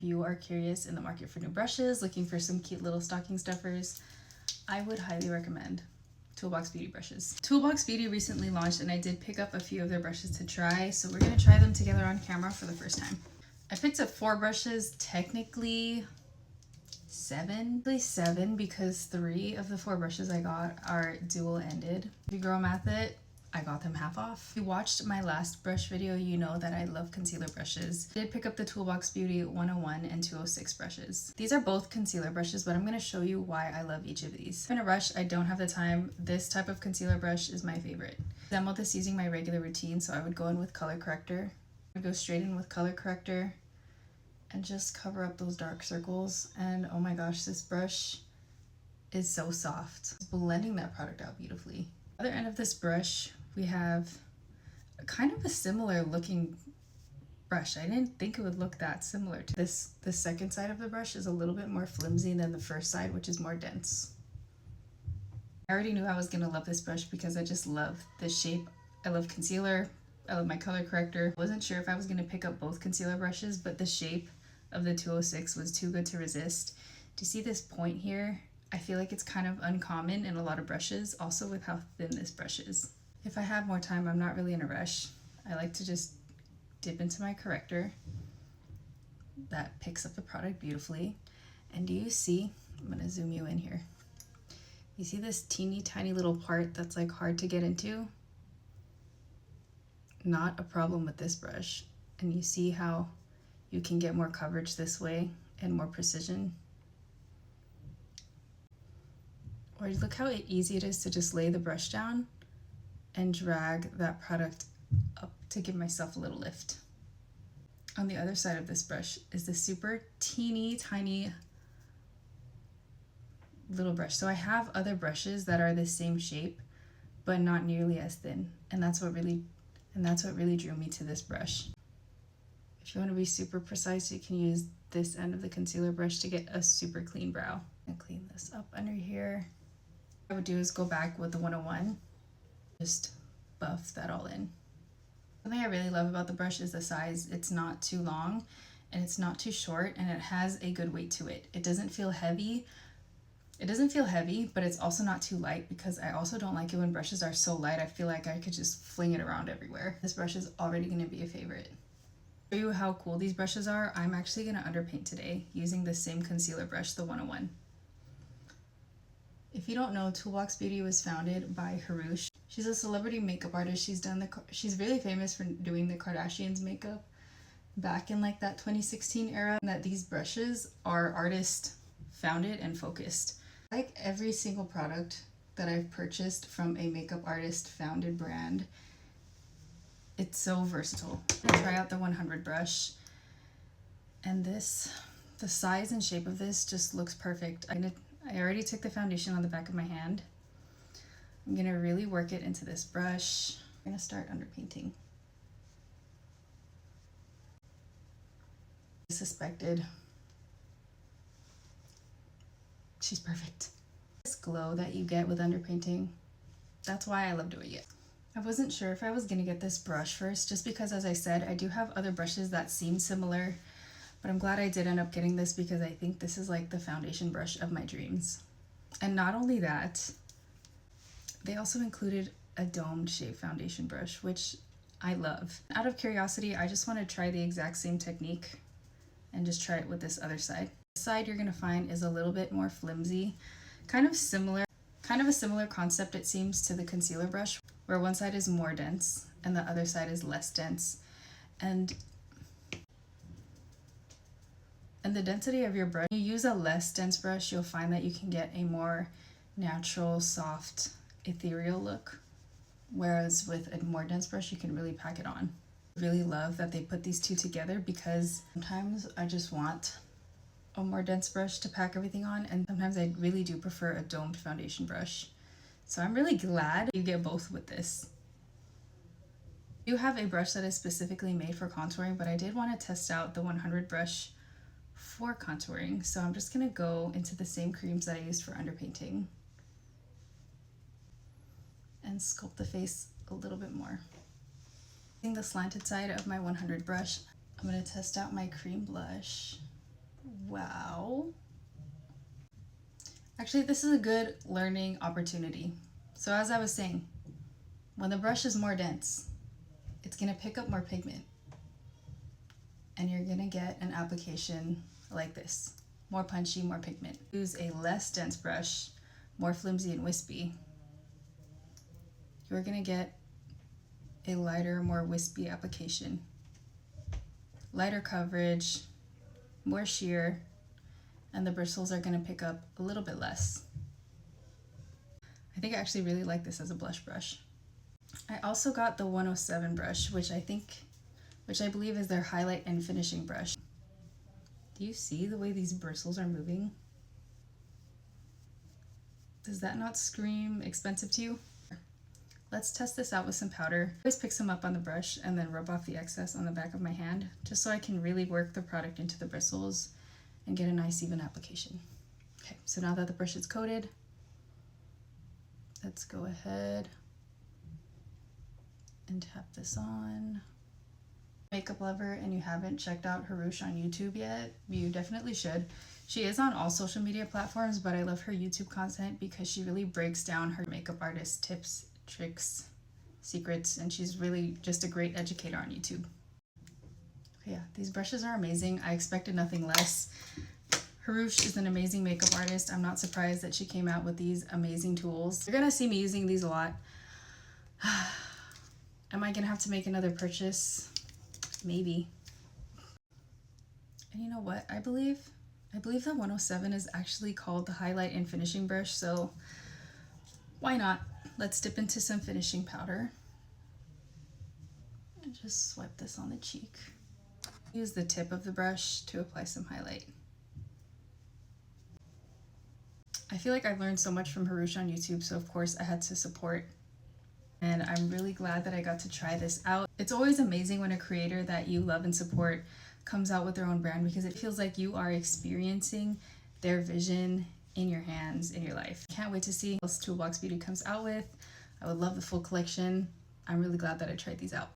If you are curious in the market for new brushes, looking for some cute little stocking stuffers, I would highly recommend TOOLBOX Beauty brushes. TOOLBOX Beauty recently launched and I did pick up a few of their brushes to try, so we're going to try them together on camera for the first time. I picked up 4 brushes, technically 7 because 3 of the 4 brushes I got are dual-ended. If you girl math it, I got them half off. If you watched my last brush video, you know that I love concealer brushes. I did pick up the TOOLBOX Beauty 101 and 206 brushes. These are both concealer brushes, but I'm going to show you why I love each of these. In a rush, I don't have the time. This type of concealer brush is my favorite. I demoed this using my regular routine, so I would go in with color corrector. I would go straight in with color corrector and just cover up those dark circles. And oh my gosh, this brush is so soft. It's blending that product out beautifully. Other end of this brush, we have kind of a similar looking brush. I didn't think it would look that similar to this. The second side of the brush is a little bit more flimsy than the first side, which is more dense. I already knew I was gonna love this brush because I just love the shape. I love concealer. I love my color corrector. I wasn't sure if I was gonna pick up both concealer brushes, but the shape of the 206 was too good to resist. Do you see this point here? I feel like it's kind of uncommon in a lot of brushes, also with how thin this brush is. If I have more time, I'm not really in a rush. I like to just dip into my corrector. That picks up the product beautifully. And do you see, I'm gonna zoom you in here. You see this teeny tiny little part that's like hard to get into? Not a problem with this brush. And you see how you can get more coverage this way and more precision. Or look how easy it is to just lay the brush down and drag that product up to give myself a little lift. On the other side of this brush is the super teeny tiny little brush. So I have other brushes that are the same shape, but not nearly as thin. And that's what really drew me to this brush. If you want to be super precise, you can use this end of the concealer brush to get a super clean brow. And clean this up under here. What I would do is go back with the 101. Just buff that all in. Something I really love about the brush is the size. It's not too long and it's not too short, and it has a good weight to it. It doesn't feel heavy. It doesn't feel heavy, but it's also not too light, because I also don't like it when brushes are so light. I feel like I could just fling it around everywhere. This brush is already going to be a favorite. To show you how cool these brushes are, I'm actually going to underpaint today using the same concealer brush, the 101. If you don't know, TOOLBOX Beauty was founded by HRUSH. She's a celebrity makeup artist. She's really famous for doing the Kardashians' makeup back in like that 2016 era. And that these brushes are artist founded and focused. Like every single product that I've purchased from a makeup artist founded brand, it's so versatile. I'm gonna try out the 100 brush, and the size and shape of this just looks perfect. I already took the foundation on the back of my hand. I'm gonna really work it into this brush. I'm gonna start underpainting. I suspected. She's perfect. This glow that you get with underpainting, that's why I love doing it. I wasn't sure if I was gonna get this brush first, just because, as I said, I do have other brushes that seem similar, but I'm glad I did end up getting this because I think this is like the foundation brush of my dreams. And not only that, they also included a domed shape foundation brush, which I love. Out of curiosity, I just want to try the exact same technique and just try it with this other side. The side you're gonna find is a little bit more flimsy, kind of a similar concept, it seems, to the concealer brush, where one side is more dense and the other side is less dense. And the density of your brush, when you use a less dense brush, you'll find that you can get a more natural, soft, ethereal look. Whereas with a more dense brush, you can really pack it on. I really love that they put these two together, because sometimes I just want a more dense brush to pack everything on, and sometimes I really do prefer a domed foundation brush. So I'm really glad you get both with this. I do have a brush that is specifically made for contouring, but I did want to test out the 100 brush for contouring, so I'm just going to go into the same creams that I used for underpainting and sculpt the face a little bit more. Using the slanted side of my 100 brush, I'm going to test out my cream blush. Actually, this is a good learning opportunity. So as I was saying, when the brush is more dense, it's gonna pick up more pigment. And you're gonna get an application like this. More punchy, more pigment. Use a less dense brush, more flimsy and wispy. You're gonna get a lighter, more wispy application. Lighter coverage, more sheer, and the bristles are gonna pick up a little bit less. I think I actually really like this as a blush brush. I also got the 107 brush, which I believe is their highlight and finishing brush. Do you see the way these bristles are moving? Does that not scream expensive to you? Let's test this out with some powder. I always pick some up on the brush and then rub off the excess on the back of my hand, just so I can really work the product into the bristles and get a nice even application. Okay, so now that the brush is coated, let's go ahead and tap this on. Makeup lover and you haven't checked out HRUSH on YouTube yet, you definitely should. She is on all social media platforms, but I love her YouTube content because she really breaks down her makeup artist tips, tricks, secrets, and she's really just a great educator on YouTube. Okay, yeah, these brushes are amazing. I expected nothing less. HRUSH is an amazing makeup artist. I'm not surprised that she came out with these amazing tools. You're gonna see me using these a lot. Am I gonna have to make another purchase? Maybe. And you know what? I believe the 107 is actually called the highlight and finishing brush, so why not? Let's dip into some finishing powder and just swipe this on the cheek. Use the tip of the brush to apply some highlight. I feel like I've learned so much from HRUSH on YouTube, so of course I had to support. And I'm really glad that I got to try this out. It's always amazing when a creator that you love and support comes out with their own brand, because it feels like you are experiencing their vision in your hands, in your life. Can't wait to see what else TOOLBOX Beauty comes out with. I would love the full collection. I'm really glad that I tried these out.